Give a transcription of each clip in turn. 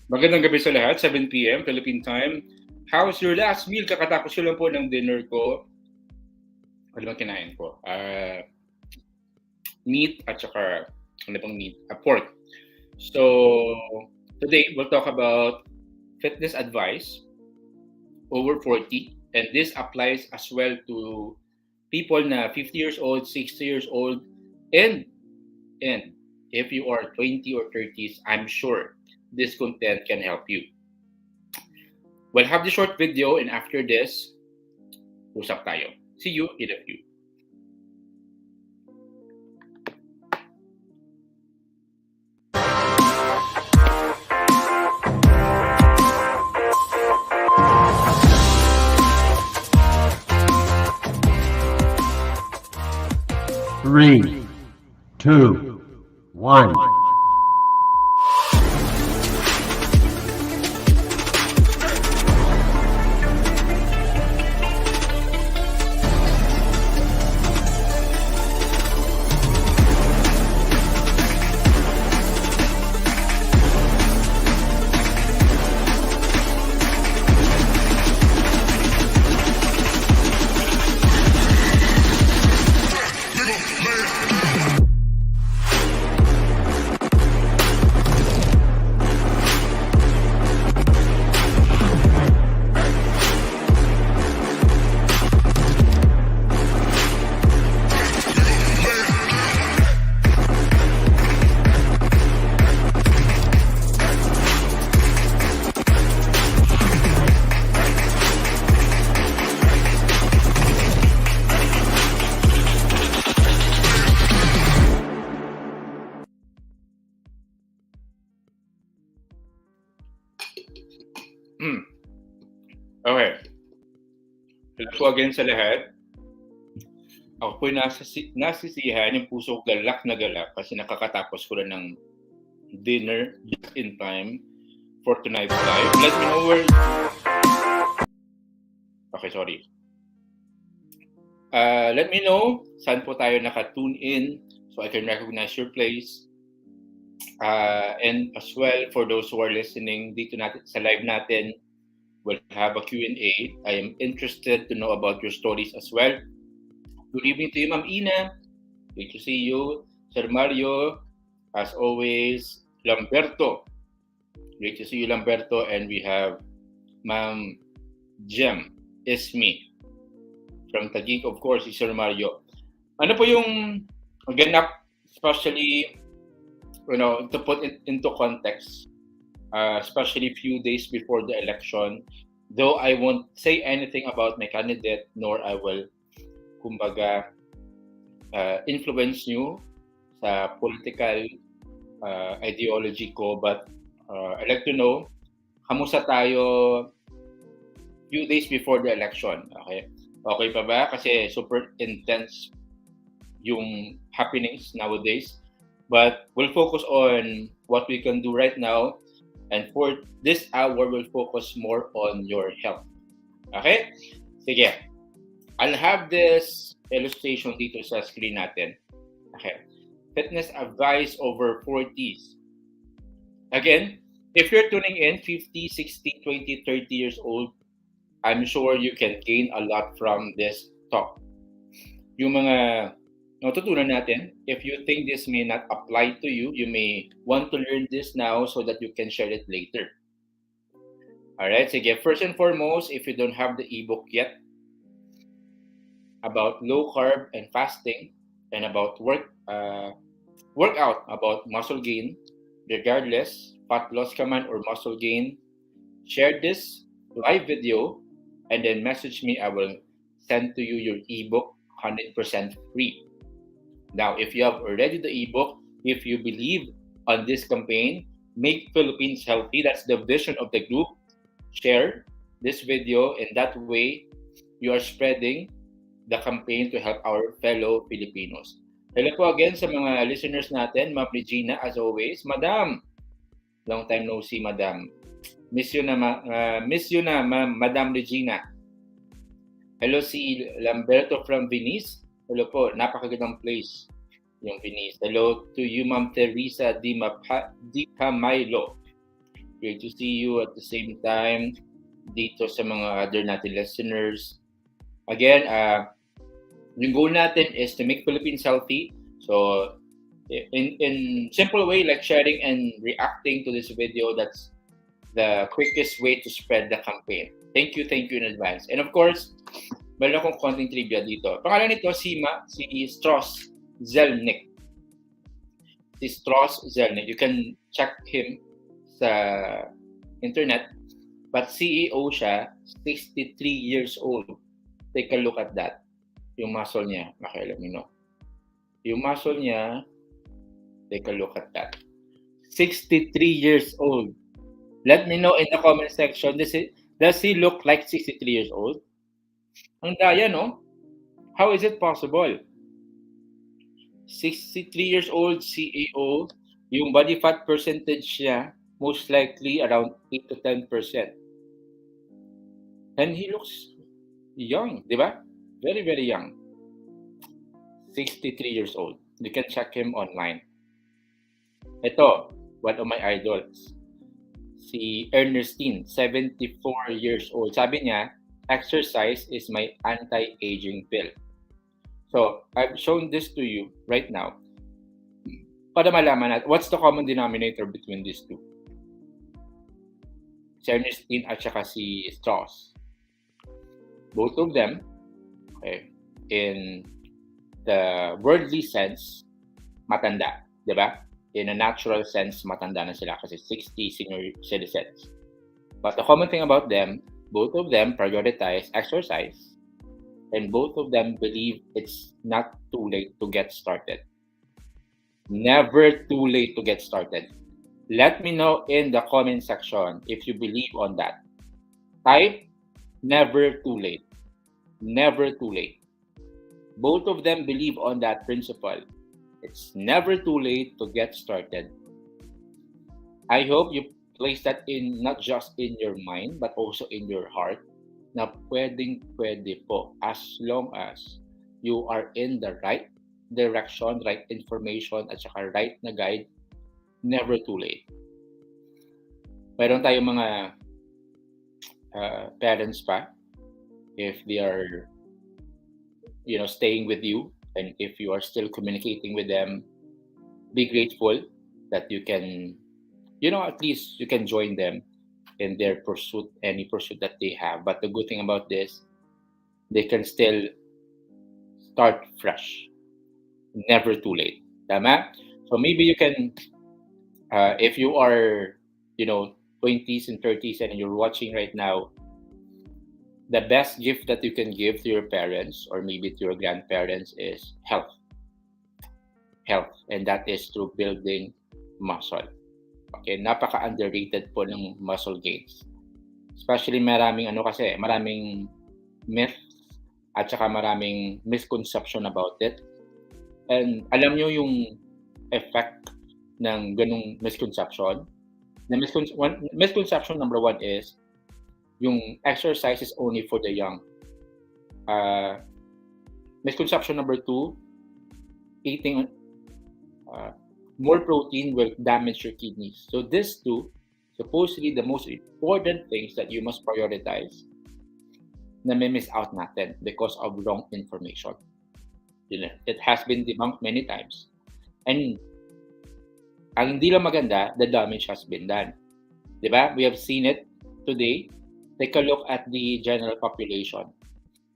Magandang gabi sa lahat, 7 p.m. Philippine time. How's your last meal? Kakatapos ko lang po ng dinner ko. Ano bang kinain ko? Meat at saka, ano bang meat? Pork. So, today we'll talk about fitness advice over 40. And this applies as well to people na 50 years old, 60 years old, and if you are 20 or 30s, I'm sure this content can help you. We'll have the short video, and after this, usap tayo. See you in a few. Three, two, one. Okay. Hello po again sa lahat. Ako po nasisiyahan, yung puso ko galak na galak kasi nakakatapos ko lang ng dinner just in time for tonight's live. Let me know where... Okay, sorry. Let me know saan po tayo naka-tune in so I can recognize your place. And as well, for those who are listening dito natin sa live natin, we'll have a Q&A. I am interested to know about your stories as well. Good evening to you, Ma'am Ina. Great to see you. Sir Mario, as always, Lamberto. Great to see you, Lamberto. And we have Ma'am Jem, Ismi. From Taguig, of course, is Sir Mario. Ano po yung ganap, especially, to put it into context, especially few days before the election, though I won't say anything about my candidate, nor I will, kumbaga, influence you sa political ideology ko, but I'd like to know, kamusta tayo few days before the election? Okay? Okay pa ba? Kasi super intense yung happenings nowadays. But we'll focus on what we can do right now. And for this hour, we'll focus more on your health. Okay? Sige. I'll have this illustration dito sa screen natin. Okay. Fitness advice over 40s. Again, if you're tuning in 50, 60, 20, 30 years old, I'm sure you can gain a lot from this talk. Yung mga natutunan natin, if you think this may not apply to you, you may want to learn this now so that you can share it later. Alright, sige. First and foremost, if you don't have the ebook yet, about low carb and fasting, and about workout, about muscle gain, regardless, fat loss ka man or muscle gain, share this live video and then message me. I will send to you your ebook 100% free. Now, if you have already the ebook, if you believe on this campaign, Make Philippines Healthy, that's the vision of the group, share this video, and that way you are spreading the campaign to help our fellow Filipinos. Hello po again sa mga listeners natin, Ma'am Regina, as always. Madam, long time no see, Madam. Miss you na, Madam Regina. Hello si Lamberto from Venice. Hello po, napakagandang place. yung Venice. Hello to you, Ma'am Teresa Di Camilo. Great to see you at the same time dito sa mga other natin listeners. Again, yung goal natin is to make Philippines healthy. So, in simple way, like sharing and reacting to this video, that's the quickest way to spread the campaign. Thank you in advance. And of course, meron akong konting trivia dito. Pangalan nito, si Strauss Zelnick. Si Strauss Zelnick. You can check him sa internet. But CEO siya, 63 years old. Take a look at that. Yung muscle niya, makialam nyo. Yung muscle niya, take a look at that. 63 years old. Let me know in the comment section, does he look like 63 years old? Ang daya, no? How is it possible? 63 years old CEO, yung body fat percentage niya, most likely around 8 to 10%. And he looks young, di ba? Very, very young. 63 years old. You can check him online. Ito, one of my idols. Si Ernestine, 74 years old. Sabi niya, exercise is my anti-aging pill. So, I've shown this to you right now para malaman natin what's the common denominator between these two. Si Ernestine at saka si Strauss. Both of them, okay, in the worldly sense, matanda, di ba? In a natural sense, matanda na sila kasi 60 senior citizens. But the common thing about them, both of them prioritize exercise, and both of them believe it's not too late to get started. Never too late to get started. Let me know in the comment section if you believe on that. Type, never too late. Never too late. Both of them believe on that principle. It's never too late to get started. I hope you place that in not just in your mind but also in your heart na pwede po as long as you are in the right direction, right information at saka right na guide, never too late. Meron tayong mga parents pa, if they are staying with you, and if you are still communicating with them, be grateful that you can at least you can join them in their pursuit, any pursuit that they have. But the good thing about this, they can still start fresh. Never too late. Tama? So maybe you can, if you are 20s and 30s and you're watching right now, the best gift that you can give to your parents or maybe to your grandparents is health. And that is through building muscle. Okay, napaka-underrated po ng muscle gains. Especially maraming myths at saka maraming misconception about it. And alam nyo yung effect ng ganung misconception. Misconception number 1 is yung exercise is only for the young. Misconception number 2, eating more protein will damage your kidneys. So these two, supposedly the most important things that you must prioritize, na may miss out natin because of wrong information. It has been debunked many times. And ang hindi lang maganda, the damage has been done. Diba? We have seen it today. Take a look at the general population.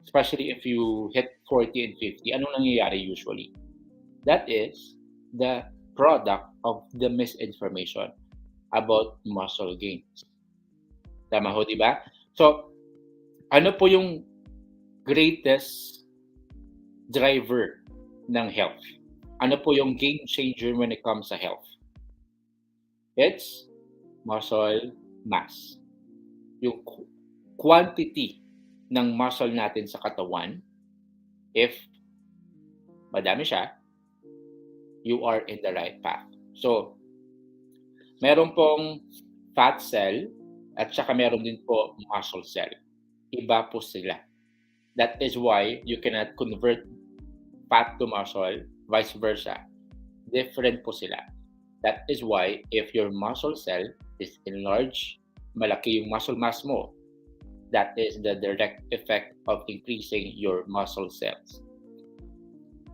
Especially if you hit 40 and 50. Anong nangyayari usually? That is the product of the misinformation about muscle gains. Tama ho, diba? So, ano po yung greatest driver ng health? Ano po yung game changer when it comes to health? It's muscle mass. Yung quantity ng muscle natin sa katawan, if madami siya, you are in the right path. So, meron pong fat cell at saka meron din po muscle cell. Iba po sila. That is why you cannot convert fat to muscle, vice versa. Different po sila. That is why if your muscle cell is enlarged, malaki yung muscle mass mo, that is the direct effect of increasing your muscle cells.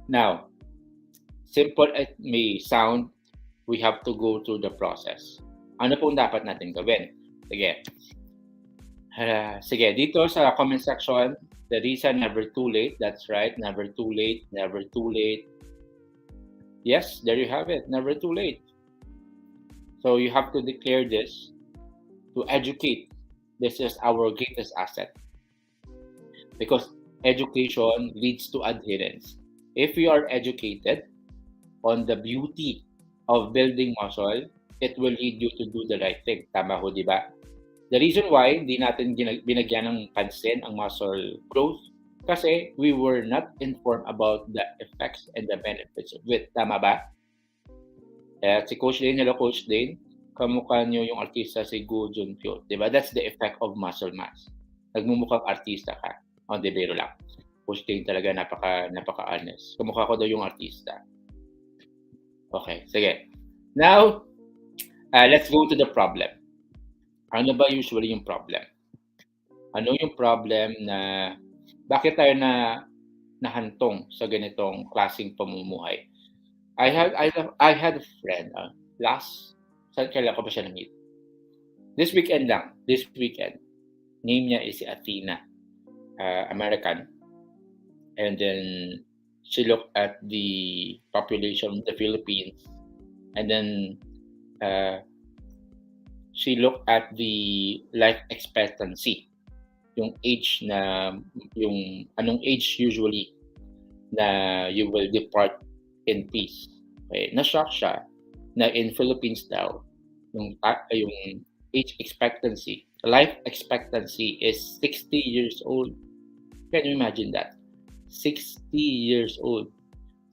Now, simple it may sound, we have to go through the process. Ano pong dapat natin gawin? Sige, dito sa comment section, the reason never too late. That's right, never too late, never too late. Yes, there you have it, never too late. So you have to declare this to educate. This is our greatest asset. Because education leads to adherence. If we are educated on the beauty of building muscle, it will lead you to do the right thing. Tama ho, di ba? The reason why hindi natin binagyan ng pansin ang muscle growth kasi we were not informed about the effects and the benefits of it. Tama ba? Si Coach Dane, hello Coach Dane, kamukha nyo yung artista si 𝐋𝐞𝐞. Diba? That's the effect of muscle mass. Nagmumukhang artista ka. Di biro lang. Coach Dane talaga napaka-honest. Kamukha ko daw yung artista. Okay, sige. Now, let's go to the problem. Ano ba usually yung problem? Ano yung problem na bakit tayo nahantong sa ganitong klaseng pamumuhay? I had a friend saan kailan ko ba siya na-meet? This weekend. Name niya is si Athena, American. And then she looked at the population of the Philippines. And then she looked at the life expectancy. Yung age yung anong age usually na you will depart in peace. Okay, na-shock siya na in Philippines daw, yung age expectancy, life expectancy is 60 years old. Can you imagine that? 60 years old.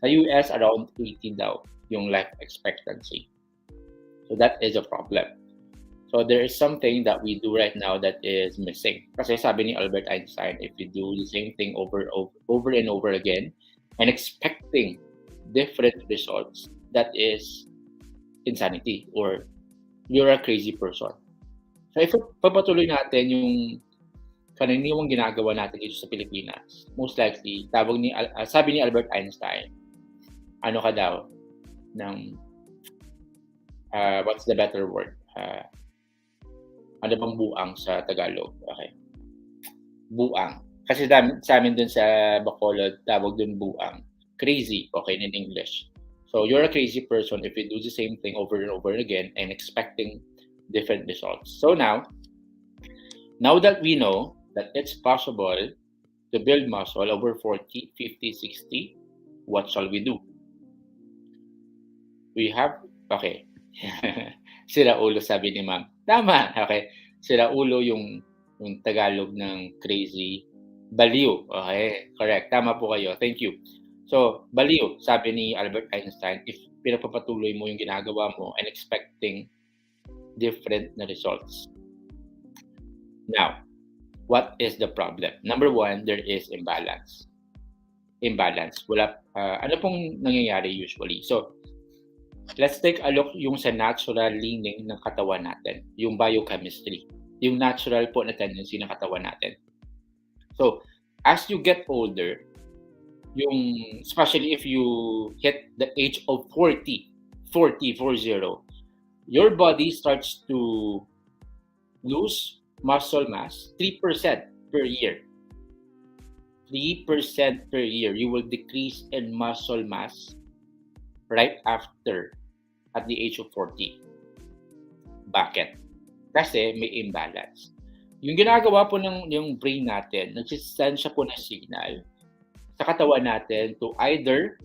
Sa US, around 80 daw yung life expectancy. So that is a problem. So there is something that we do right now that is missing. Kasi sabi ni Albert Einstein, if you do the same thing over and over again and expecting different results, that is insanity or you're a crazy person. So if papatuloy natin yung kananiwang ginagawa natin dito sa Pilipinas, most likely, sabi ni Albert Einstein, ano ka daw, what's the better word? Ano bang buang sa Tagalog? Okay. Buang. Kasi sa amin dun sa Bacolod, tawag dun buang. Crazy, okay, in English. So you're a crazy person if you do the same thing over and over again and expecting different results. So now that we know that it's possible to build muscle over 40, 50, 60, what shall we do? Okay. Sira ulo, sabi ni ma'am. Tama, okay. Sira ulo yung Tagalog ng crazy. Baliw, okay. Correct, tama po kayo. Thank you. So, baliw, sabi ni Albert Einstein, if pinapapatuloy mo yung ginagawa mo and expecting different na results. Now, what is the problem? Number one, there is imbalance. Ano pong nangyayari usually? So, let's take a look yung sa natural lining ng katawan natin, yung biochemistry, yung natural po na tendency ng katawan natin. So, as you get older, especially if you hit the age of 40, your body starts to lose muscle mass 3% per year. 3% per year. You will decrease in muscle mass right after at the age of 40. Bakit? Kasi may imbalance. Yung ginagawa po yung brain natin, nagsisend siya po ng signal sa katawan natin to either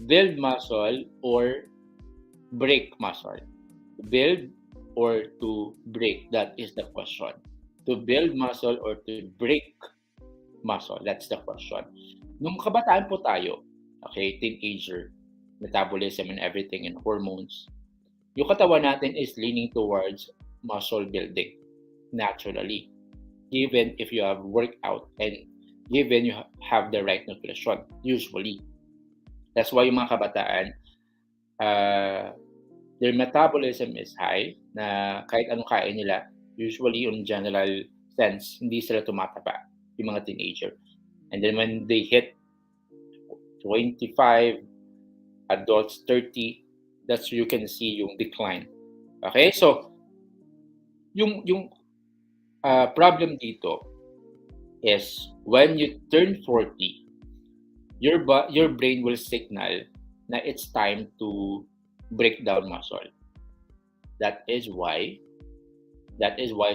build muscle or break muscle. Build or to break, that is the question. To build muscle or to break muscle, that's the question. Nung kabataan po tayo, okay, teenager, metabolism and everything and hormones, yung katawan natin is leaning towards muscle building naturally, given if you have workout and given you have the right nutrition usually. That's why yung mga kabataan their metabolism is high, na kahit anong kain nila, usually on general sense, hindi sila tumataba, yung mga teenager. And then when they hit 25, adults 30, that's you can see yung decline. Okay? So, yung problem dito is when you turn 40, your brain will signal na it's time to break down muscle. That is why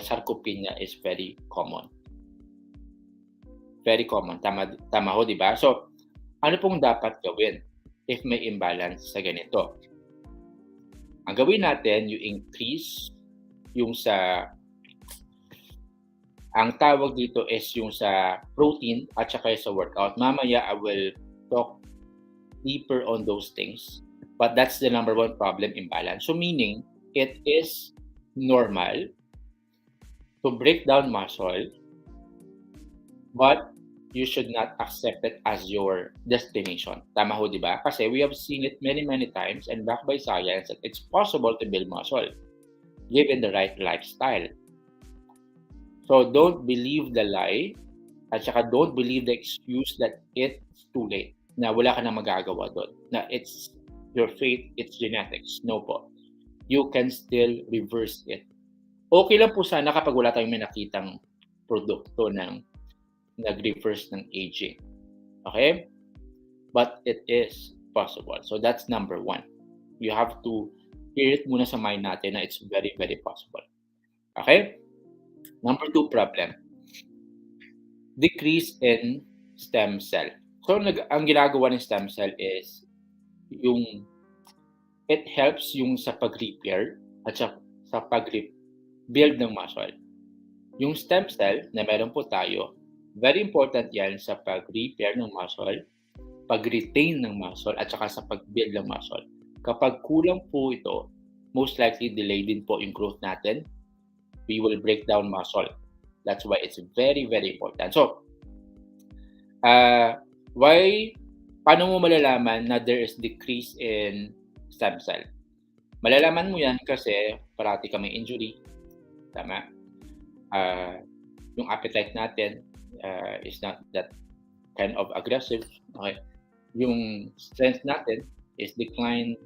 sarcopenia is very common. Very common. Tama ho, di ba? So, ano pong dapat gawin if may imbalance sa ganito? Ang gawin natin, you increase yung sa, ang tawag dito is yung sa protein at saka sa workout. Mamaya, I will talk deeper on those things. But that's the number one problem, imbalance. So meaning, it is normal to break down muscle, but you should not accept it as your destination. Tama ho, di ba? Kasi we have seen it many, many times and backed by science that it's possible to build muscle given the right lifestyle. So don't believe the lie at saka don't believe the excuse that it's too late, na wala ka na magagawa doon, na it's your fate, it's genetics. No po. You can still reverse it. Okay lang po sana kapag wala tayong may nakitang produkto ng nag-reverse ng aging. Okay? But it is possible. So that's number one. You have to hear it muna sa mind natin na it's very, very possible. Okay? Number two problem. Decrease in stem cell. So ang ginagawa ng stem cell is it helps yung sa pag-repair at sa pag-build ng muscle. Yung stem cell na meron po tayo, very important yan sa pag-repair ng muscle, pag-retain ng muscle, at saka sa pag-build ng muscle. Kapag kulang po ito, most likely delay din po yung growth natin. We will break down muscle. That's why it's very, very important. So, paano mo malalaman na there is decrease in stem cell? Malalaman mo yan kasi parati ka may injury. Tama? Yung appetite natin is not that kind of aggressive. Okay? Yung strength natin is declined.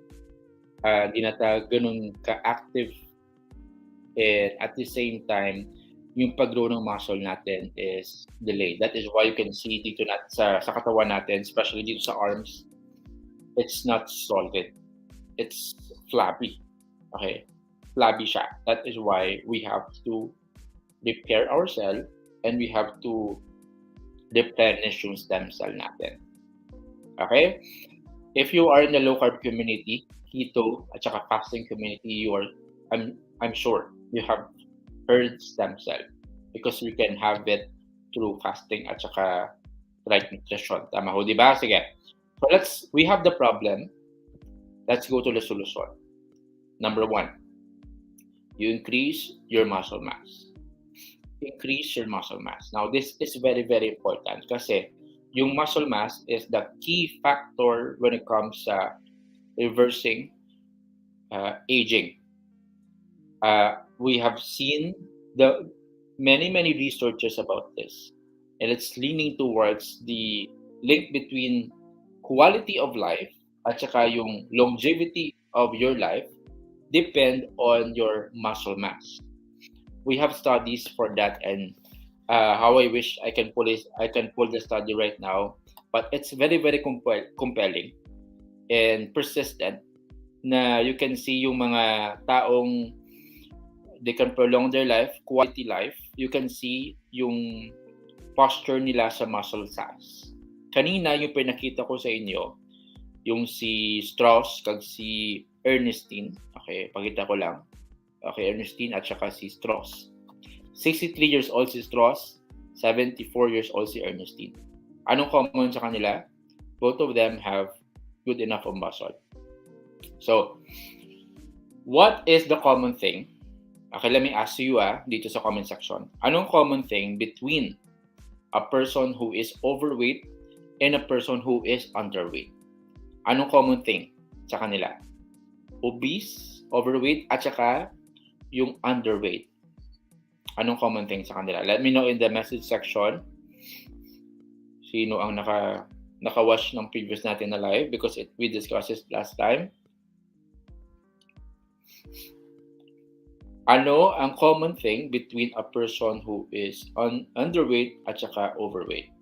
Di na tayo ganun ka-active. And at the same time, yung pag-grow ng muscle natin is delayed. That is why you can see dito sa katawan natin, especially dito sa arms, it's not solid. It's flabby. Okay? Flabby siya. That is why we have to repair ourselves and we have to replenish yung stem cell natin. Okay? If you are in the low-carb community, keto, at saka fasting community, I'm sure you have heard stem cell because we can have it through fasting at saka right nutrition. Tama ho, di ba? Sige. So we have the problem. Let's go to the solution. Number one, you increase your muscle mass. Increase your muscle mass. Now, this is very, very important kasi yung muscle mass is the key factor when it comes sa reversing aging. We have seen the many researches about this, and it's leaning towards the link between quality of life at saka yung longevity of your life depend on your muscle mass. We have studies for that, and how I wish I can pull the study right now, but it's very, very compelling and persistent na you can see yung mga taong they can prolong their life, quality life. You can see yung posture nila sa muscle mass. Kanina yung pinakita ko sa inyo, yung si Strauss kag si Ernestine. Okay, pakita ko lang. Okay, Ernestine at saka si Strauss. 63 years old si Strauss, 74 years old si Ernestine. Anong common sa kanila? Both of them have good enough of muscle. So, what is the common thing? Okay, let me ask you dito sa comment section. Anong common thing between a person who is overweight and a person who is underweight? Anong common thing sa kanila? obese, overweight, at saka yung underweight. Anong common thing sa kanila? Let me know in the message section sino ang naka-watch ng previous natin na live because we discussed this last time. Ano ang common thing between a person who is underweight at saka overweight?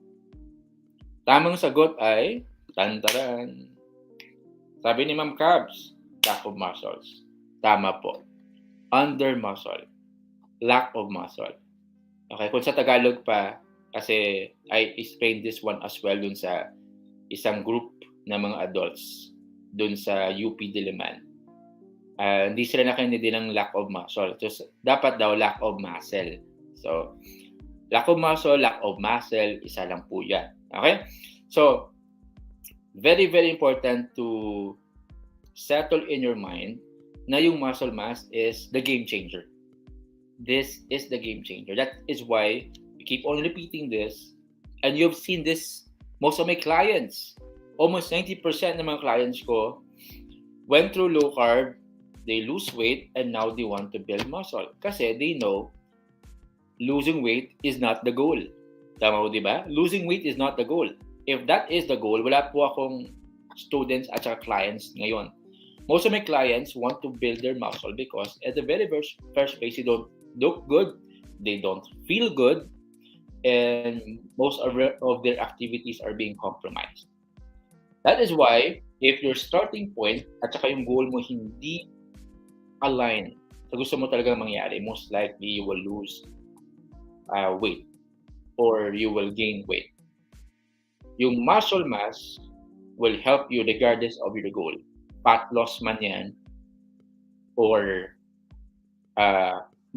Tamang sagot ay tantaran. Sabi ni Ma'am Cabs, lack of muscles. Tama po. Under muscle. Lack of muscle. Okay, kung sa Tagalog pa, kasi I explained this one as well dun sa isang group ng mga adults dun sa UP Diliman. Hindi sila nakahindi ng lack of muscle. So, dapat daw lack of muscle. So, lack of muscle, isa lang po yan. Okay? So, very, very important to settle in your mind na yung muscle mass is the game changer. This is the game changer. That is why we keep on repeating this. And you've seen this, most of my clients, almost 90% ng mga clients ko went through low carb, they lose weight, and now they want to build muscle. Kasi they know losing weight is not the goal. Tama ko, di ba? Losing weight is not the goal. If that is the goal, wala po akong students at saka clients ngayon. Most of my clients want to build their muscle because at the very first place, they don't look good, they don't feel good, and most of their activities are being compromised. That is why, if your starting point at saka yung goal mo hindi align sa gusto mo talagang mangyari, most likely you will lose weight or you will gain weight. Yung muscle mass will help you regardless of your goal. Fat loss man yan or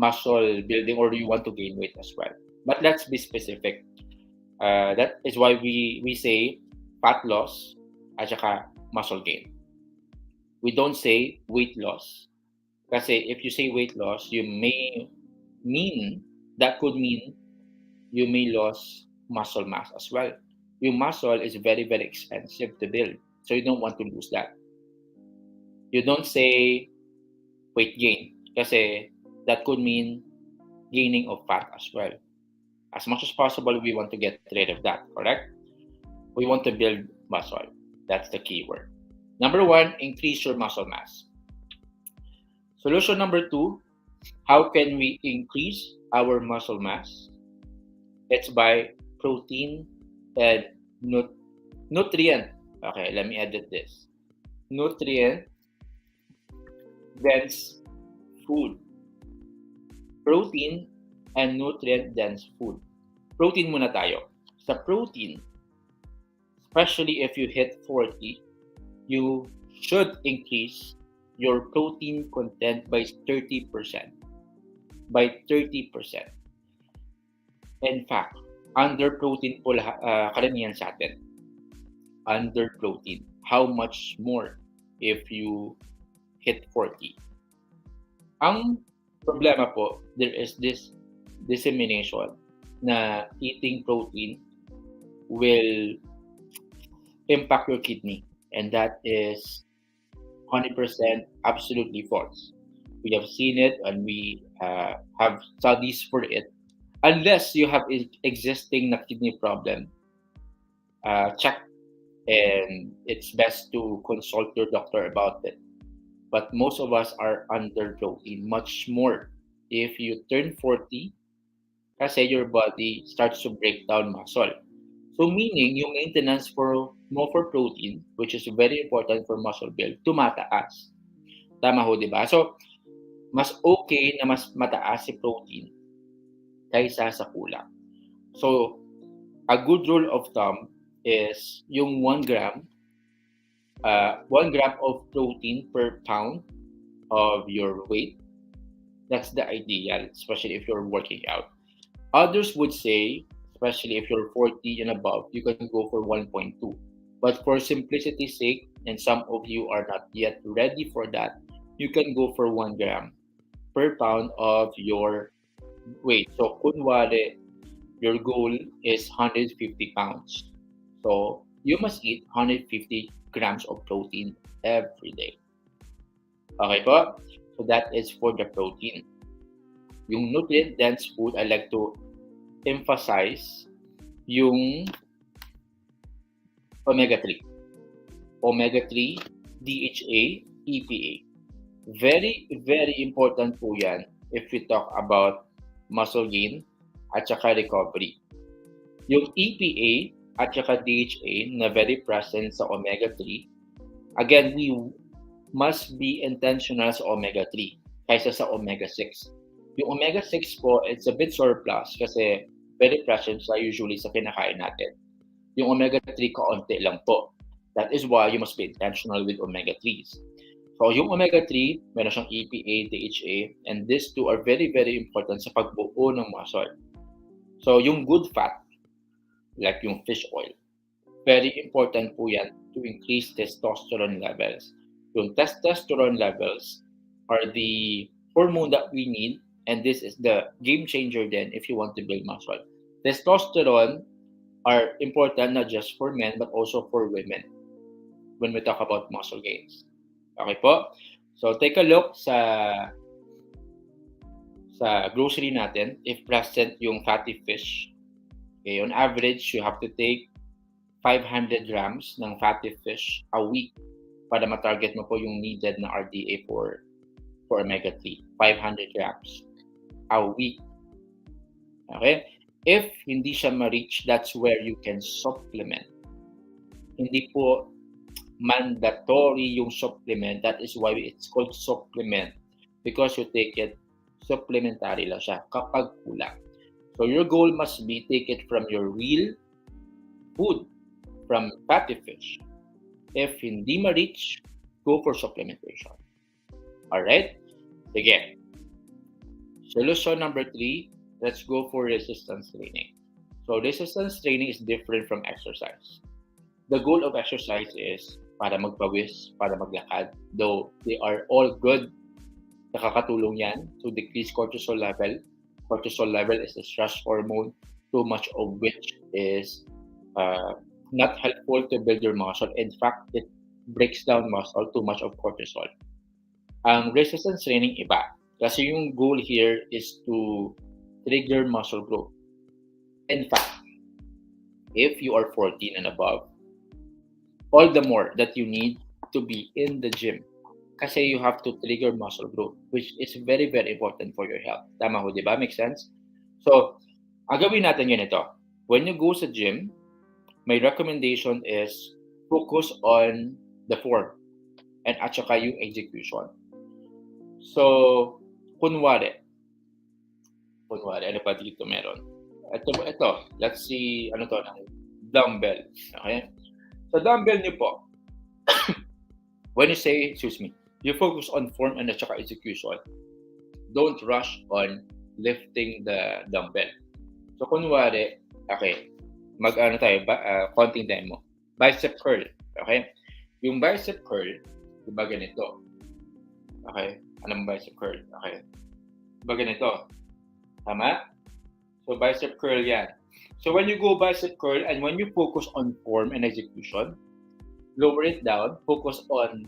muscle building, or you want to gain weight as well. But let's be specific. That is why we say fat loss at saka muscle gain. We don't say weight loss. Kasi if you say weight loss, that could mean you may lose muscle mass as well. Your muscle is very, very expensive to build. So you don't want to lose that. You don't say weight gain. Kasi that could mean gaining of fat as well. As much as possible, we want to get rid of that, correct? We want to build muscle. That's the key word. Number 1, increase your muscle mass. Solution number 2, how can we increase our muscle mass? It's by protein and nutrient. Okay, let me edit this. Nutrient dense food. Protein and nutrient dense food. Protein muna tayo. Sa protein, especially if you hit 40, you should increase your protein content by 30%. By 30%. In fact, under protein po karamihan sa atin. Under protein. How much more if you hit 40? Ang problema po, there is this dissemination na eating protein will impact your kidney, and that is 100% absolutely false. We have seen it and we have studies for it. Unless you have existing kidney problem, check, and it's best to consult your doctor about it. But most of us are under protein, much more if you turn 40, kasi your body starts to break down muscle. So meaning, yung maintenance for protein, which is very important for muscle build, tumataas. Tama ho, di ba? So, mas okay na mas mataas si protein kaysa sa kulang. So, a good rule of thumb is yung 1 gram of protein per pound of your weight. That's the ideal, especially if you're working out. Others would say, especially if you're 40 and above, you can go for 1.2. But for simplicity's sake, and some of you are not yet ready for that, you can go for 1 gram per pound of your weight. So, kunwari, your goal is 150 pounds. So, you must eat 150 grams of protein every day. Okay po? So that is for the protein. Yung nutrient-dense food, I like to emphasize yung omega-3. Omega-3, DHA, EPA. Very, very important po yan if we talk about muscle gain at saka recovery. Yung EPA at saka DHA na very present sa omega-3, again, we must be intentional sa omega-3 kaysa sa omega-6. Yung omega-6 po, it's a bit surplus kasi very present siya usually sa kinakain natin. Yung omega-3, kaunti lang po. That is why you must be intentional with omega-3s. So yung omega-3, meron siyang EPA, DHA, and these two are very, very important sa pagbuo ng muscle. So yung good fat, like yung fish oil, very important po yan to increase testosterone levels. Yung testosterone levels are the hormone that we need, and this is the game changer then if you want to build muscle. Testosterone are important not just for men but also for women when we talk about muscle gains. Okay po? So take a look sa grocery natin if present yung fatty fish. Okay, on average, you have to take 500 grams ng fatty fish a week para ma-target mo po yung needed na RDA for omega-3. 500 grams a week. Okay? If hindi siya ma-reach, that's where you can supplement. Hindi po mandatory yung supplement. That is why it's called supplement, because you take it supplementary lang siya kapag kulang. So your goal must be take it from your real food, from fatty fish. If hindi ma-reach, go for supplementation. Alright? Sige. Solution number 3, let's go for resistance training. So resistance training is different from exercise. The goal of exercise is para magpawis, para maglakad. Though they are all good, nakakatulong yan to decrease cortisol level. Cortisol level is a stress hormone, too much of which is not helpful to build your muscle. In fact, it breaks down muscle, too much of cortisol. Ang resistance training iba. Kasi yung goal here is to trigger muscle growth. In fact, if you are 14 and above, all the more that you need to be in the gym. Kasi you have to trigger muscle growth, which is very, very important for your health. Tama ho, di ba? Make sense? So, agawin natin yun ito. When you go sa gym, my recommendation is focus on the form and at saka yung execution. So, kunwari, ano pa dito meron? Ito, let's see, ano to, dumbbell. Okay? Sa dumbbell niyo po, when you say, you focus on form and at saka execution. Don't rush on lifting the dumbbell. So, kunwari, okay, konting demo. Bicep curl, okay? Yung bicep curl, diba ganito? Okay? Anong bicep curl? Okay. Diba ganito? Tama? So, bicep curl yan. So, when you go bicep curl and when you focus on form and execution, lower it down, focus on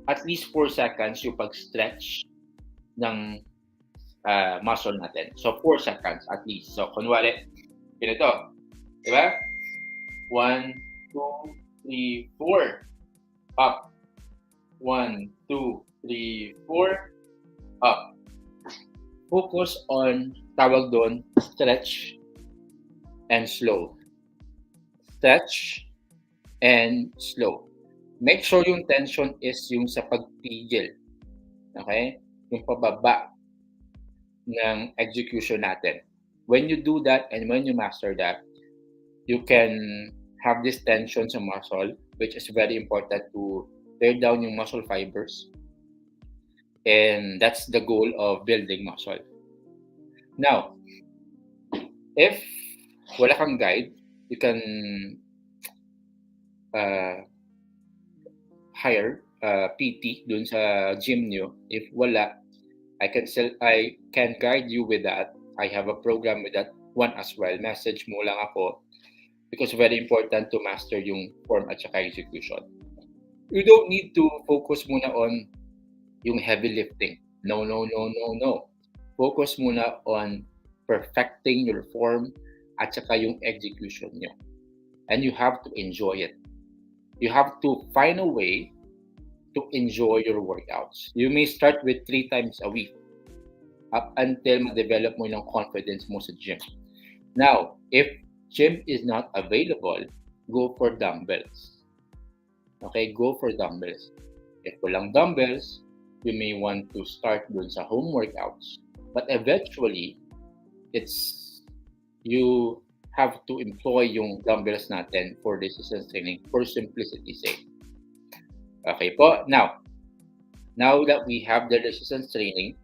at least 4 seconds yung pag-stretch ng muscle natin. So, 4 seconds at least. So, kunwari, ganito. Diba? 1, 2, 3, 4. Up. 1, 2, 3, 4. Up. Focus on, tawag doon, stretch and slow. Stretch and slow. Make sure yung tension is yung sa pagpigil. Okay? Yung pababa ng execution natin. When you do that and when you master that, you can have this tension sa muscle, which is very important to tear down yung muscle fibers. And that's the goal of building muscle. Now, if wala kang guide, you can hire PT dun sa gym nyo. If wala, I can guide you with that. I have a program with that one as well. Message mo lang ako because very important to master yung form at saka execution. You don't need to focus muna on yung heavy lifting. No, no, no, no, no. Focus muna on perfecting your form at saka yung execution nyo. And you have to enjoy it. You have to find a way to enjoy your workouts. You may start with 3 times a week up until ma-develop mo yung confidence mo sa gym. Now, if gym is not available, go for dumbbells. Okay, go for dumbbells. If walang dumbbells, you may want to start dun sa home workouts. But eventually, you have to employ yung dumbbells natin for resistance training for simplicity's sake. Okay po. Now that we have the resistance training,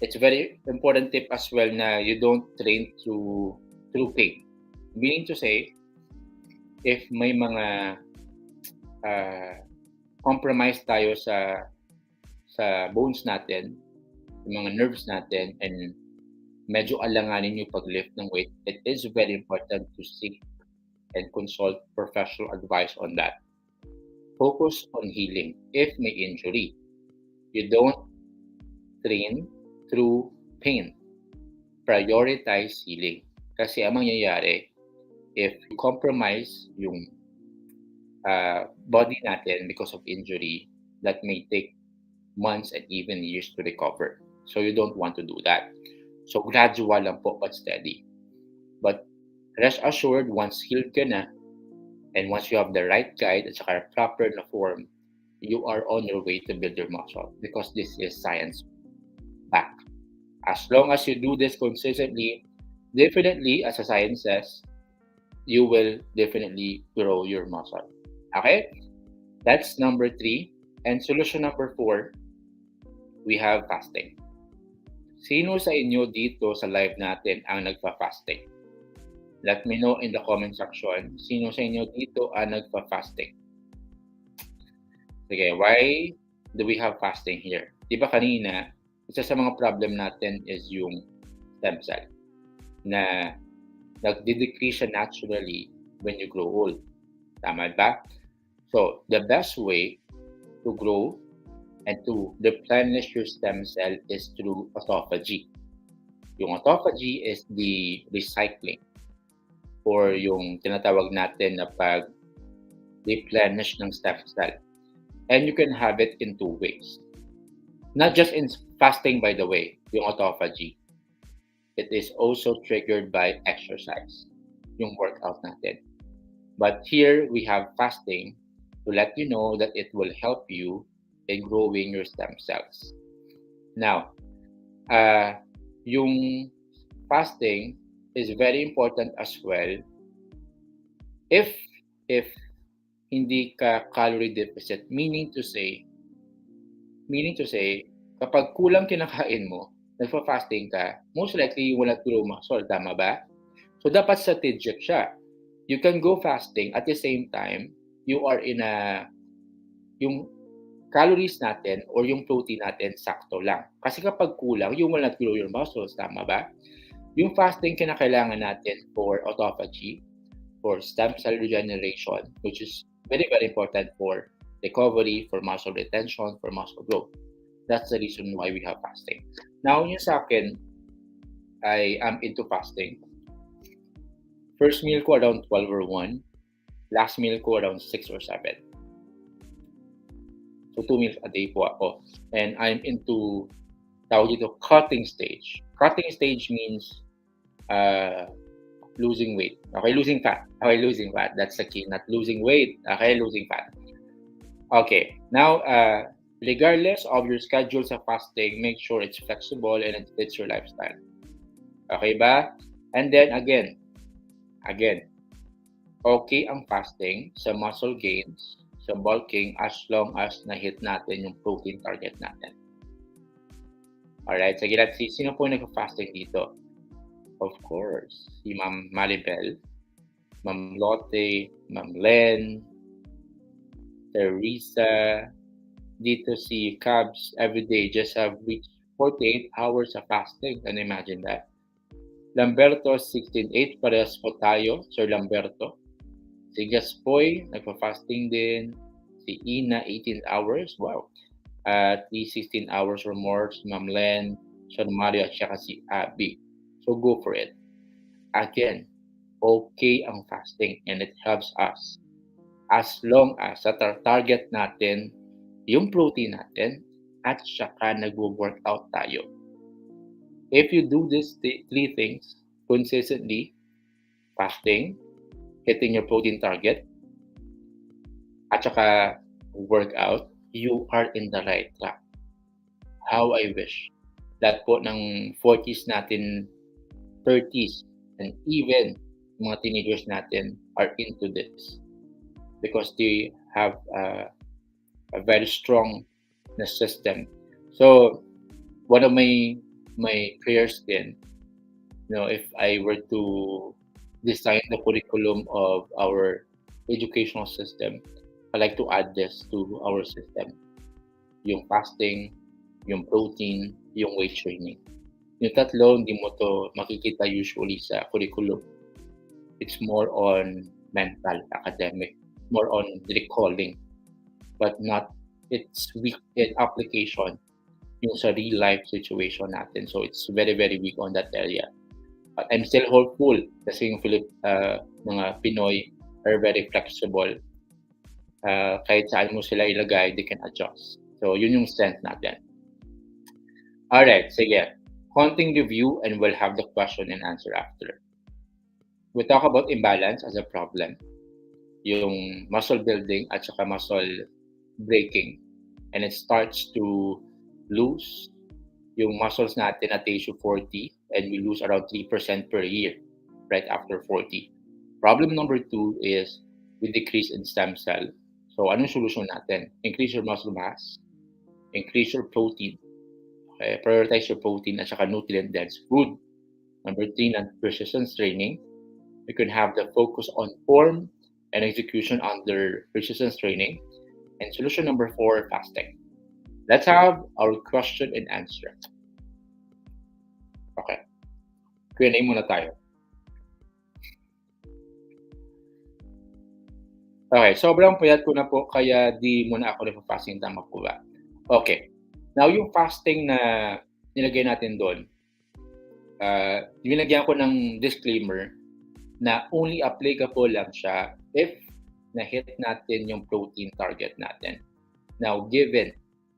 it's very important tip as well na you don't train through pain. Meaning to say, if may mga compromise tayo sa bones natin, yung mga nerves natin, and medyo alanganin yung pag-lift ng weight, it is very important to seek and consult professional advice on that. Focus on healing if may injury. You don't train through pain. Prioritize healing. Kasi ang mangyayari, if you compromise yung body natin because of injury, that may take months and even years to recover. So you don't want to do that. So gradual lang po but steady. But rest assured, once healed ka na, and once you have the right guide at saka proper na form, you are on your way to build your muscle because this is science back. As long as you do this consistently, definitely, as the science says, you will definitely grow your muscle. Okay? That's number 3. And solution number 4, we have fasting. Sino sa inyo dito sa live natin ang nagpa-fasting? Let me know in the comment section, sino sa inyo dito ang nagpa-fasting? Sige, why do we have fasting here? Diba kanina, isa sa mga problem natin is yung stem cell na nagde-decrease siya naturally when you grow old. Tama ba? So, the best way to grow and to replenish your stem cell is through autophagy. Yung autophagy is the recycling or yung tinatawag natin na pag-replenish ng stem cell. And you can have it in 2 ways. Not just in fasting, by the way, yung autophagy. It is also triggered by exercise, yung workout natin. But here, we have fasting to let you know that it will help you in growing your stem cells. Now, yung fasting is very important as well if hindi ka calorie deficit, meaning to say, kapag kulang kinakain mo, nagpa-fasting ka, most likely you will not grow muscle, tama ba? So, dapat strategic siya. You can go fasting at the same time, you are in yung calories natin or yung protein natin sakto lang. Kasi kapag kulang, you will not grow your muscles, tama ba? Yung fasting kinakailangan natin for autophagy, for stem cell regeneration, which is very, very important for recovery, for muscle retention, for muscle growth. That's the reason why we have fasting. Now, yung sa akin, I am into fasting. First meal ko around 12 or 1. Last meal ko around 6 or 7. So 2 meals a day po ako. And I'm into, tawag dito, cutting stage. Cutting stage means losing weight. Okay, losing fat. Okay, losing fat. That's the key. Not losing weight. Okay, losing fat. Okay, now, regardless of your schedule sa fasting, make sure it's flexible and it fits your lifestyle. Okay ba? And then, again, okay ang fasting sa muscle gains, sa bulking, as long as na-hit natin yung protein target natin. Alright, sige, let's see. Sino po nag-fasting dito? Of course, si Ma'am Maribel, Ma'am Lotte, Ma'am Len, Teresa, dito si Cabs everyday just have reached 48 hours of fasting. Can you imagine that? Lamberto, 16-8, parehas po tayo, Sir Lamberto. Si Gaspoy, nagpa-fasting din. Si Ina, 18 hours. Wow. at least 16 hours or more, si Ma'am Len, Sean Mario, at saka si Abby. So go for it. Again, okay ang fasting and it helps us as long as target natin yung protein natin at saka nag-workout tayo. If you do these three things consistently, fasting, hitting your protein target, at saka workout, you are in the right track. How I wish that po ng 40s natin, 30s, and even mga teenagers natin are into this because they have a very strong na system. So one of my prayers din, if I were to design the curriculum of our educational system, I like to add this to our system. Yung fasting, yung protein, yung weight training. Yung tatlo, hindi mo to makikita usually sa curriculum. It's more on mental, academic, more on recalling, but not its weak in application yung sa real life situation natin. So it's very, very weak on that area. But I'm still hopeful kasi yung mga Pinoy are very flexible. Kahit saan mo sila ilagay, they can adjust. So yun yung strength natin. Alright, sige. Konting review and we'll have the question and answer after. We talk about imbalance as a problem. Yung muscle building at saka muscle breaking. And it starts to lose yung muscles natin at age of 40 and we lose around 3% per year right after 40. Problem number 2 is we decrease in stem cell. So anong solution natin? Increase your muscle mass, increase your protein. Okay, prioritize your protein at saka nutrient-dense food. Number 3, resistance training. You can have the focus on form and execution under resistance training. And solution number 4, fasting. Let's have our question and answer. Okay. Q&A muna tayo. Okay, sobrang payat ko na po kaya di muna ako nagpa-fasting, tama po ba? Okay. Now, yung fasting na nilagay natin doon, nilagyan ko ng disclaimer na only applicable lang siya if na-hit natin yung protein target natin. Now, given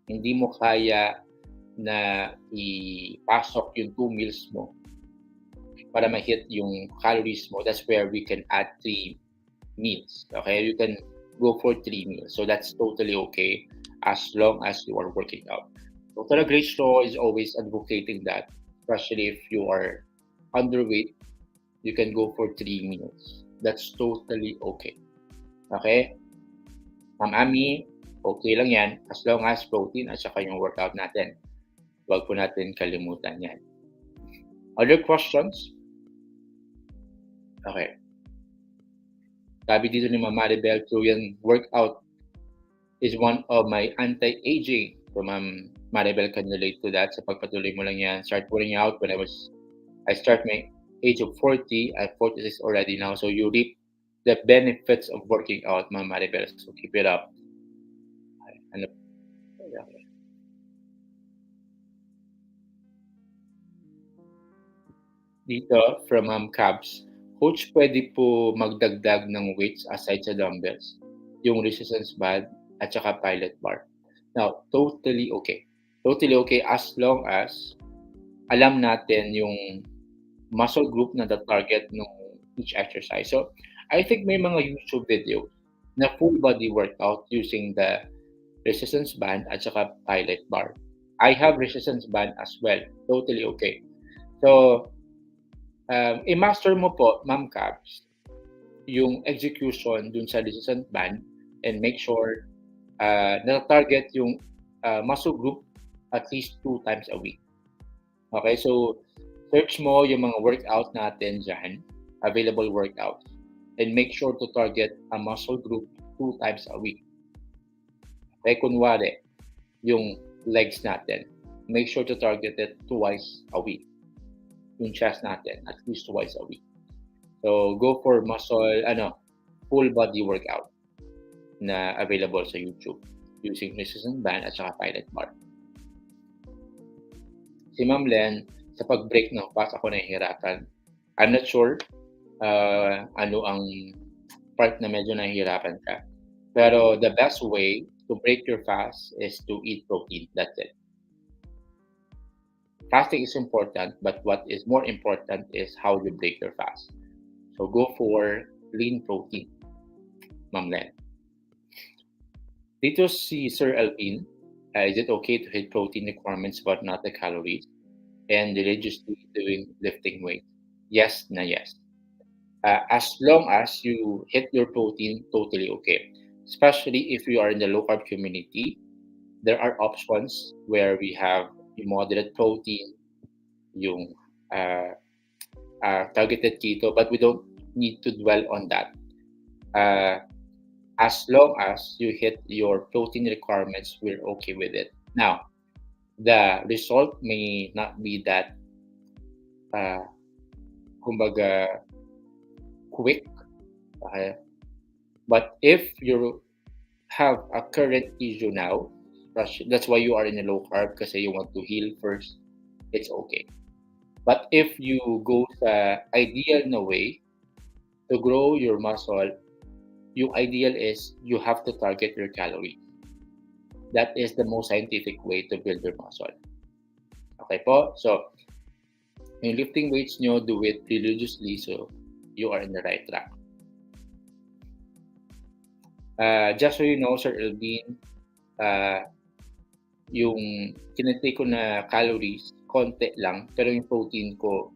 hindi mo kaya na ipasok yung 2 meals mo para ma-hit yung calories mo, that's where we can add 3 meals. Okay? You can go for 3 meals. So that's totally okay as long as you are working out. Dr. 𝐿 is always advocating that, especially if you are underweight, you can go for 3 meals. That's totally okay. Okay? Ma'am Ami, okay lang yan as long as protein at saka yung workout natin. Huwag po natin kalimutan yan. Other questions? Okay. Sabi dito ni Ma'am Maribel, so yung workout is one of my anti-aging. So Ma'am Maribel can relate to that. Sa pagpatuloy mo lang yan. Start putting out when I start my age of 40. I'm 46 already now. So you reap the benefits of working out, Ma'am Maribel. So keep it up. Dito from Ma'am Cabs, Coach, pwede po magdagdag ng weights aside sa dumbbells, yung resistance band at saka pilot bar. Now, totally okay. Totally okay as long as alam natin yung muscle group na the target ng each exercise. So, I think may mga YouTube videos na full body workout using the resistance band at saka pilot bar. I have resistance band as well. Totally okay. So, i-master mo po, Ma'am Cabs, yung execution dun sa resistance band and make sure na target yung muscle group at least 2 times a week. Okay, so search mo yung mga workout natin dyan, available workouts, and make sure to target a muscle group 2 times a week. Okay, kunwari, yung legs natin, make sure to target it twice a week. Yung chest natin, at least twice a week. So, go for muscle, full body workout na available sa YouTube. using resistance band at saka pilot bar. Si Ma'am Len, sa pag-break ng fast ako nahihirapan. I'm not sure ano ang part na medyo nahihirapan ka. Pero the best way to break your fast is to eat protein. That's it. Fasting is important, but what is more important is how you break your fast. So go for lean protein, Ma'am Len. Dito si Sir Alvin, is it okay to hit protein requirements but not the calories and religiously doing lifting weights? Yes na yes. As long as you hit your protein, totally okay. Especially if you are in the low carb community, there are options where we have moderate protein, yung targeted keto, but we don't need to dwell on that. As long as you hit your protein requirements, we're okay with it. Now, the result may not be that kumbaga quick, okay? But if you have a current issue now, that's why you are in a low carb kasi you want to heal first, it's okay. But if you go sa ideal na way to grow your muscle, yung ideal is you have to target your calories. That is the most scientific way to build your muscle. Okay po? So, yung lifting weights nyo, do it religiously so you are in the right track. Just so you know, Sir Elvin, yung tinitake ko na calories, konti lang, pero yung protein ko,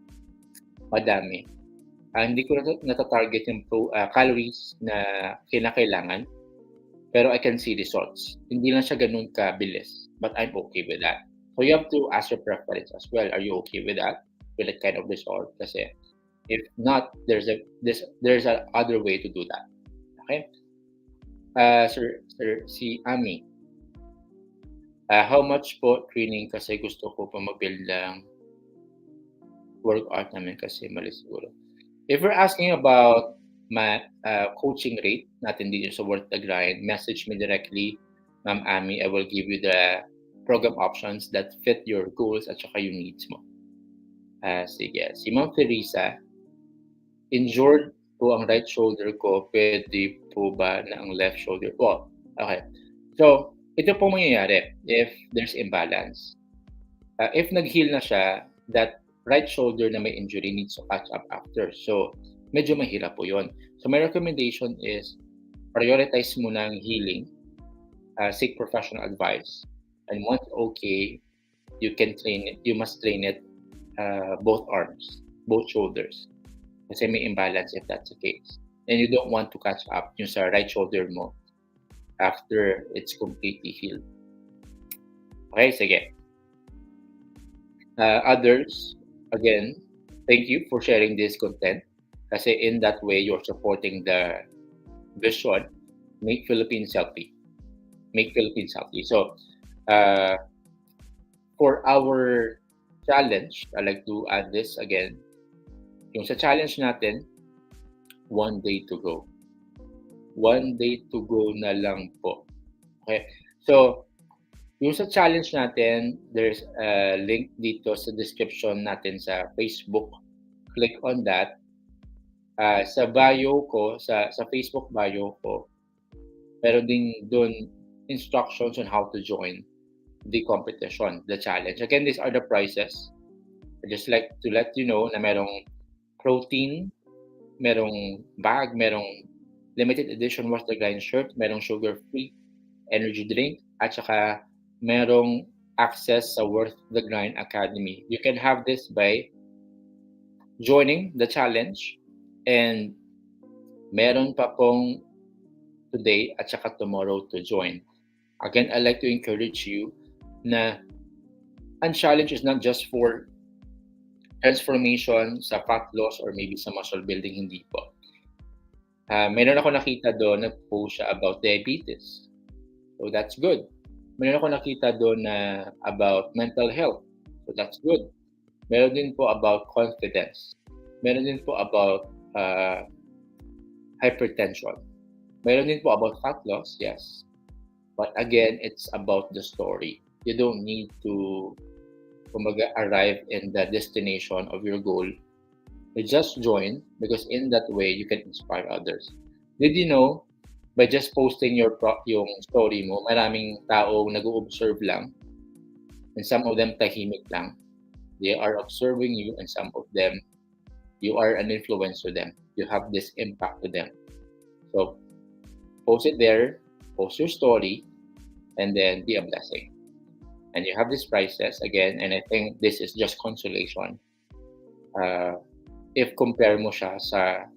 madami. Hindi ko natatarget yung calories na kinakailangan, pero I can see results. Hindi lang siya ganun kabilis, but I'm okay with that. So you have to ask your preference as well. Are you okay with that? With that kind of result? Kasi if not, there's a other way to do that. Okay? Sir, si Ami. How much po training kasi gusto ko pa mag-build lang workout namin kasi mali siguro. If you're asking about my coaching rate, natin dito sa Worth the Grind, message me directly, Ma'am Ami. I will give you the program options that fit your goals at saka yung needs mo. Sige. Si Ma'am Teresa, injured po ang right shoulder ko, pwede po ba na ang left shoulder? Well, okay. So, ito po mangyayari if there's imbalance. If nag-heal na siya, that right shoulder na may injury needs to catch up after. So, medyo mahirap po yun. So, my recommendation is prioritize muna ang healing, seek professional advice, and once okay, you can train it. You must train it both arms, both shoulders. Kasi may imbalance if that's the case. And you don't want to catch up yung sa right shoulder mo after it's completely healed. Okay, sige. Others, again, thank you for sharing this content. Kasi in that way, you're supporting the vision, make Philippines healthy. Make Philippines healthy. So, for our challenge, I like to add this again. Yung sa challenge natin, 1 day to go. 1 day to go na lang po. Okay? So, yung sa challenge natin, there's a link dito sa description natin sa Facebook. Click on that. Sa bio ko, sa Facebook bio ko, meron din doon instructions on how to join the competition, the challenge. Again, these are the prizes. I just like to let you know na merong protein, merong bag, merong limited edition Worth the Grind shirt, merong sugar-free energy drink, at saka merong access sa Worth the Grind Academy. You can have this by joining the challenge, and meron pa pong today at saka tomorrow to join. Again, I like to encourage you na ang challenge is not just for transformation sa fat loss or maybe sa muscle building, hindi po. Meron ako nakita doon na post siya about diabetes. So that's good. Meron ako nakita doon na about mental health. So that's good. Meron din po about confidence. Meron din po about hypertension. Meron din po about fat loss, yes. But again, it's about the story. You don't need to arrive in the destination of your goal. You just join because in that way, you can inspire others. Did you know, by just posting yung story mo, maraming taong nag-observe lang and some of them tahimik lang. They are observing you and some of them, you are an influence to them. You have this impact to them. So, post it there, post your story, and then be a blessing. And you have these prizes again, and I think this is just consolation. If compare mo siya sa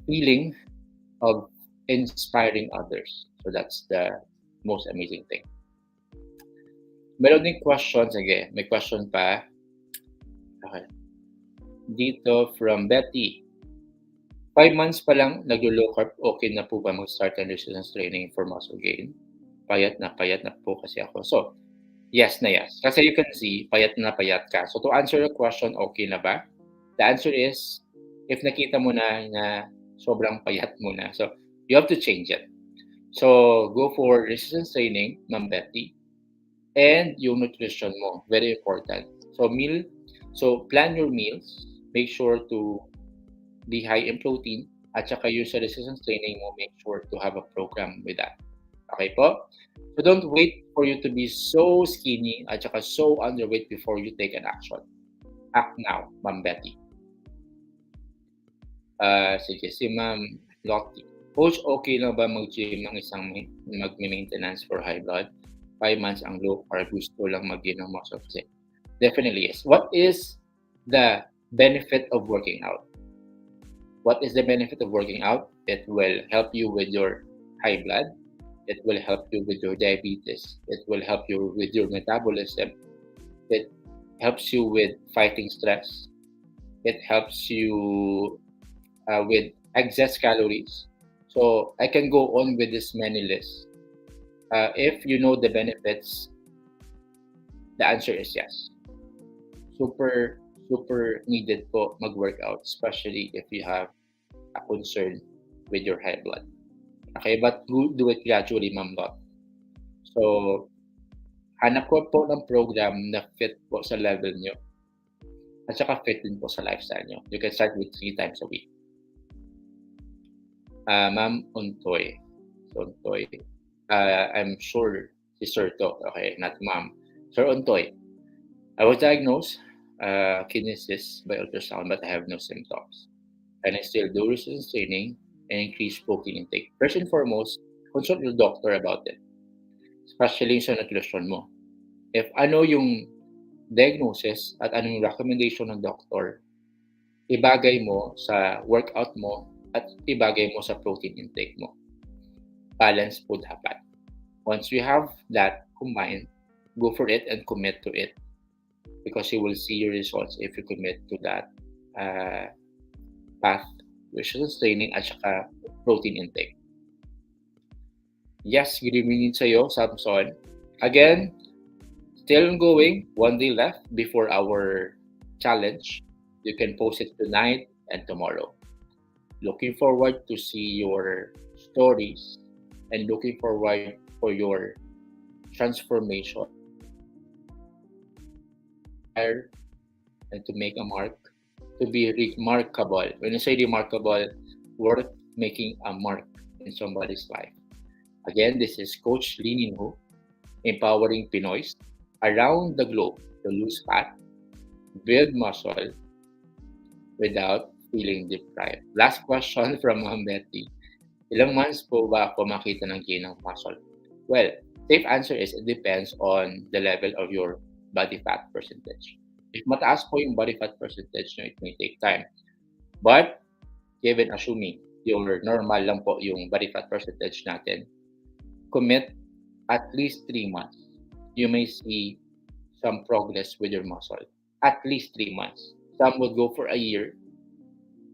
feeling of inspiring others. So that's the most amazing thing. Meron din questions again. May question pa. Okay. Dito from Betty. 5 months pa lang nag-low carb, okay na po ba mag-start ng resistance training for muscle gain? Payat na po kasi ako. So, yes na yes. Kasi you can see, payat ka. So, to answer your question, okay na ba? The answer is, if nakita mo na sobrang payat mo na, so, you have to change it. So, go for resistance training, Ma'am Betty, and yung nutrition mo. Very important. So, plan your meals. Make sure to be high in protein. At saka yung sa resistance training mo, make sure to have a program with that. Okay po? So, don't wait for you to be so skinny at saka so underweight before you take an action. Act now, Ma'am Betty. Sige, si Ma'am Lottie. Coach, okay na ba mag-gym ng isang mag-maintenance for high blood? 5 months ang low carb, gusto lang mag-gain ng muscle kasi. Definitely yes. What is the benefit of working out? What is the benefit of working out? It will help you with your high blood. It will help you with your diabetes. It will help you with your metabolism. It helps you with fighting stress. It helps you with excess calories. So I can go on with this many lists. If you know the benefits, the answer is yes. Super needed po mag-workout, especially if you have a concern with your high blood. Okay, but do it gradually, Ma'am Lot. So, hanap ko po ng program na fit po sa level nyo at saka fit din po sa lifestyle nyo. You can start with 3 times a week. Ma'am Untoy. So, Untoy. I'm sure si Sir to. Okay, not Ma'am. Sir Untoy. I was diagnosed kidney cyst by ultrasound, but I have no symptoms. And I still do resistance training and increase protein intake. First and foremost, consult your doctor about it. Especially sa nutrition mo. If ano yung diagnosis at ano yung recommendation ng doctor, ibagay mo sa workout mo at ibagay mo sa protein intake mo. Balance po dapat. Once you have that combined, go for it and commit to it. Because you will see your results if you commit to that path, resistance training at saka protein intake. Yes, good evening sa'yo, Samson. Again, still ongoing, 1 day left before our challenge. You can post it tonight and tomorrow. Looking forward to see your stories and looking forward for your transformation and to make a mark, to be remarkable. When you say remarkable, worth making a mark in somebody's life. Again, this is Coach Lee Min-ho, empowering Pinoys around the globe to lose fat, build muscle without feeling deprived. Last question from Ma'am Betty. Ilang months po ba ako makita ng gain ng muscle? Well, safe answer is it depends on the level of your body fat percentage. If mataas po yung body fat percentage nyo, it may take time. But, given assuming yung normal lang po yung body fat percentage natin, commit at least 3 months. You may see some progress with your muscle. At least 3 months. Some would go for a year.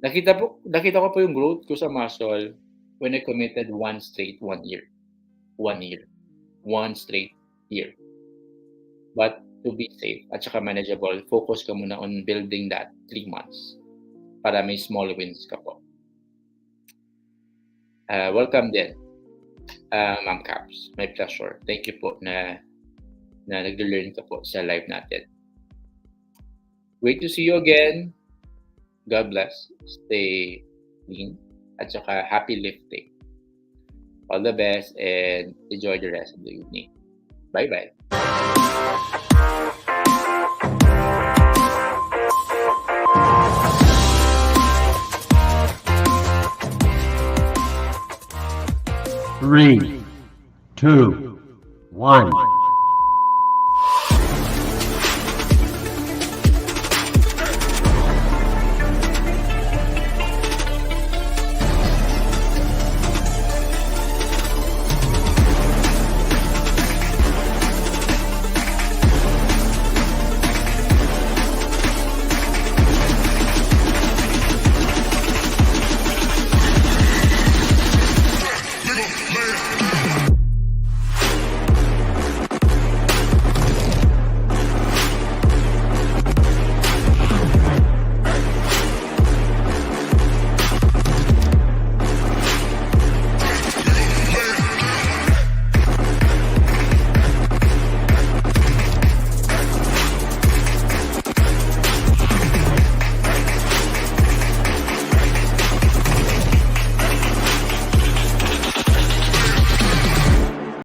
Nakita ko po yung growth ko sa muscle when I committed 1 year. 1 year. 1 straight year. But to be safe at saka manageable, focus ka muna on building that 3 months para may small wins ka po. Welcome din. Ma'am Caps. My pleasure. Thank you po na nag-learn ka po sa live natin. Wait to see you again. God bless. Stay clean. At saka happy lifting. All the best and enjoy the rest of the evening. Bye-bye. Three, two, one.